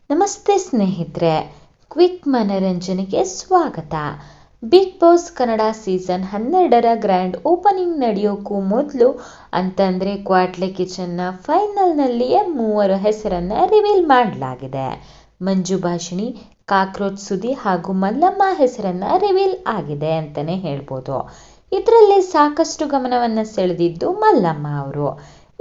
ನಮಸ್ತೆ ಸ್ನೇಹಿತರೆ, ಕ್ವಿಕ್ ಮನರಂಜನೆಗೆ ಸ್ವಾಗತ. ಬಿಗ್ ಬಾಸ್ ಕನ್ನಡ ಸೀಸನ್ 12ರ ಗ್ರ್ಯಾಂಡ್ ಓಪನಿಂಗ್ ನಡೆಯೋಕ್ಕೂ ಮೊದಲು ಅಂತಂದರೆ ಕ್ವಾಟ್ಲೆ ಕಿಚನ್ನ ಫೈನಲ್ನಲ್ಲಿಯೇ 3 ಹೆಸರನ್ನು ರಿವೀಲ್ ಮಾಡಲಾಗಿದೆ. ಮಂಜು ಭಾಷಿಣಿ, ಕಾಕ್ರೋಚ್ ಸುದಿ ಹಾಗೂ ಮಲ್ಲಮ್ಮ ಹೆಸರನ್ನು ರಿವೀಲ್ ಆಗಿದೆ ಅಂತಲೇ ಹೇಳ್ಬೋದು. ಇದರಲ್ಲಿ ಸಾಕಷ್ಟು ಗಮನವನ್ನು ಸೆಳೆದಿದ್ದು ಮಲ್ಲಮ್ಮ ಅವರು.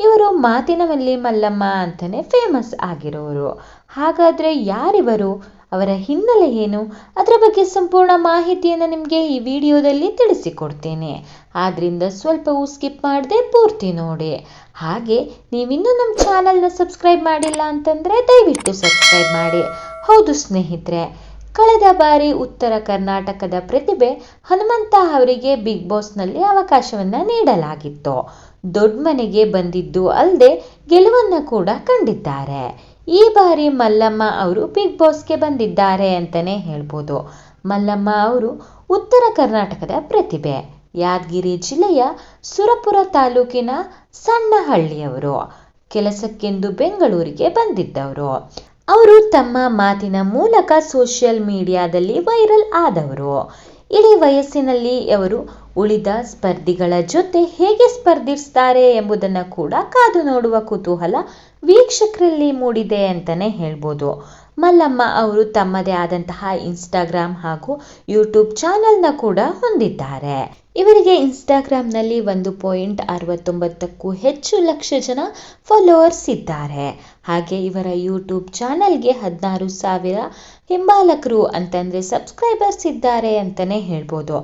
ಇವರು ಮಾತಿನವಲ್ಲಿ ಮಲ್ಲಮ್ಮ ಅಂತಲೇ ಫೇಮಸ್ ಆಗಿರೋರು. ಹಾಗಾದರೆ ಯಾರಿವರು, ಅವರ ಹಿನ್ನೆಲೆ ಏನು, ಅದರ ಬಗ್ಗೆ ಸಂಪೂರ್ಣ ಮಾಹಿತಿಯನ್ನು ನಿಮಗೆ ಈ ವಿಡಿಯೋದಲ್ಲಿ ತಿಳಿಸಿಕೊಡ್ತೇನೆ. ಆದ್ದರಿಂದ ಸ್ವಲ್ಪವೂ ಸ್ಕಿಪ್ ಮಾಡದೆ ಪೂರ್ತಿ ನೋಡಿ. ಹಾಗೆ ನೀವಿನ್ನೂ ನಮ್ಮ ಚಾನಲ್ನ ಸಬ್ಸ್ಕ್ರೈಬ್ ಮಾಡಿಲ್ಲ ಅಂತಂದರೆ ದಯವಿಟ್ಟು ಸಬ್ಸ್ಕ್ರೈಬ್ ಮಾಡಿ. ಹೌದು ಸ್ನೇಹಿತರೆ, ಕಳೆದ ಬಾರಿ ಉತ್ತರ ಕರ್ನಾಟಕದ ಪ್ರತಿಭೆ ಹನುಮಂತ ಅವರಿಗೆ ಬಿಗ್ ಬಾಸ್ನಲ್ಲಿ ಅವಕಾಶವನ್ನು ನೀಡಲಾಗಿತ್ತು. ದೊಡ್ಡ ಮನೆಗೆ ಬಂದಿದ್ದು ಅಲ್ಲದೆ ಗೆಲುವನ್ನು ಕೂಡ ಕಂಡಿದ್ದಾರೆ. ಈ ಬಾರಿ ಮಲ್ಲಮ್ಮ ಅವರು ಬಿಗ್ ಬಾಸ್ಗೆ ಬಂದಿದ್ದಾರೆ ಅಂತಲೇ ಹೇಳ್ಬೋದು. ಮಲ್ಲಮ್ಮ ಅವರು ಉತ್ತರ ಕರ್ನಾಟಕದ ಪ್ರತಿಭೆ. ಯಾದಗಿರಿ ಜಿಲ್ಲೆಯ ಸುರಪುರ ತಾಲೂಕಿನ ಸಣ್ಣ ಹಳ್ಳಿಯವರು. ಕೆಲಸಕ್ಕೆಂದು ಬೆಂಗಳೂರಿಗೆ ಬಂದಿದ್ದವರು. ಅವರು ತಮ್ಮ ಮಾತಿನ ಮೂಲಕ ಸೋಷಿಯಲ್ ಮೀಡಿಯಾದಲ್ಲಿ ವೈರಲ್ ಆದವರು. ಇಳಿ ವಯಸ್ಸಿನಲ್ಲಿ ಅವರು ಉಳಿದ ಸ್ಪರ್ಧಿಗಳ ಜೊತೆ ಹೇಗೆ ಸ್ಪರ್ಧಿಸ್ತಾರೆ ಎಂಬುದನ್ನು ಕೂಡ ಕಾದು ನೋಡುವ ಕುತೂಹಲ ವೀಕ್ಷಕರಲ್ಲಿ ಮೂಡಿದೆ ಅಂತಲೇ ಹೇಳ್ಬೋದು. ಮಲ್ಲಮ್ಮ ಅವರು ತಮ್ಮದೇ ಆದಂತಹ ಇನ್ಸ್ಟಾಗ್ರಾಮ್ ಹಾಗೂ ಯೂಟ್ಯೂಬ್ ಚಾನೆಲ್ನ ಕೂಡ ಹೊಂದಿದ್ದಾರೆ. ಇವರಿಗೆ ಇನ್ಸ್ಟಾಗ್ರಾಮ್ನಲ್ಲಿ 1.69ಕ್ಕೂ ಹೆಚ್ಚು ಲಕ್ಷ ಜನ ಫಾಲೋವರ್ಸ್ ಇದ್ದಾರೆ. ಹಾಗೆ ಇವರ ಯೂಟ್ಯೂಬ್ ಚಾನೆಲ್ಗೆ 16,000 ಹಿಂಬಾಲಕರು ಅಂತಂದರೆ ಸಬ್ಸ್ಕ್ರೈಬರ್ಸ್ ಇದ್ದಾರೆ ಅಂತಲೇ ಹೇಳ್ಬೋದು.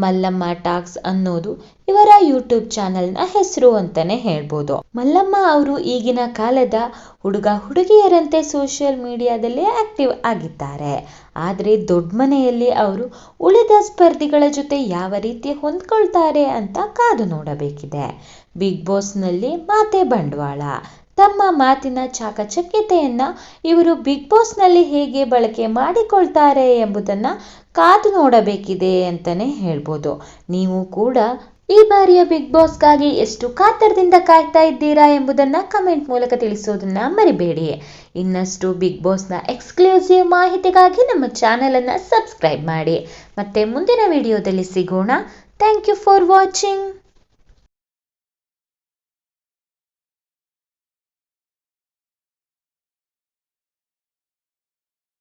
ಮಲ್ಲಮ್ಮ ಟಾಕ್ಸ್ ಅನ್ನೋದು ಇವರ ಯೂಟ್ಯೂಬ್ ಚಾನೆಲ್ನ ಹೆಸರು ಅಂತಲೇ ಹೇಳ್ಬೋದು. ಮಲ್ಲಮ್ಮ ಅವರು ಈಗಿನ ಕಾಲದ ಹುಡುಗ ಹುಡುಗಿಯರಂತೆ ಸೋಷಿಯಲ್ ಮೀಡಿಯಾದಲ್ಲಿ ಆಕ್ಟಿವ್ ಆಗಿದ್ದಾರೆ. ಆದರೆ ದೊಡ್ಡ ಮನೆಯಲ್ಲಿ ಅವರು ಉಳಿದ ಸ್ಪರ್ಧಿಗಳ ಜೊತೆ ಯಾವ ರೀತಿ ಹೊಂದ್ಕೊಳ್ತಾರೆ ಅಂತ ಕಾದು ನೋಡಬೇಕಿದೆ. ಬಿಗ್ ಬಾಸ್ನಲ್ಲಿ ಮಾತೇ ಬಂಡವಾಳ. ತಮ್ಮ ಮಾತಿನ ಚಾಕಚಕ್ಯತೆಯನ್ನು ಇವರು ಬಿಗ್ ಬಾಸ್ನಲ್ಲಿ ಹೇಗೆ ಬಳಕೆ ಮಾಡಿಕೊಳ್ತಾರೆ ಎಂಬುದನ್ನು ಕಾದು ನೋಡಬೇಕಿದೆ ಅಂತಲೇ ಹೇಳ್ಬೋದು. ನೀವು ಕೂಡ ಈ ಬಾರಿಯ ಬಿಗ್ ಬಾಸ್ಗಾಗಿ ಎಷ್ಟು ಕಾತರದಿಂದ ಕಾಯ್ತಾ ಇದ್ದೀರಾ ಎಂಬುದನ್ನು ಕಮೆಂಟ್ ಮೂಲಕ ತಿಳಿಸೋದನ್ನು ಮರಿಬೇಡಿ. ಇನ್ನಷ್ಟು ಬಿಗ್ ಬಾಸ್ನ ಎಕ್ಸ್ಕ್ಲೂಸಿವ್ ಮಾಹಿತಿಗಾಗಿ ನಮ್ಮ ಚಾನಲನ್ನು ಸಬ್ಸ್ಕ್ರೈಬ್ ಮಾಡಿ. ಮತ್ತೆ ಮುಂದಿನ ವಿಡಿಯೋದಲ್ಲಿ ಸಿಗೋಣ. Thank you for watching.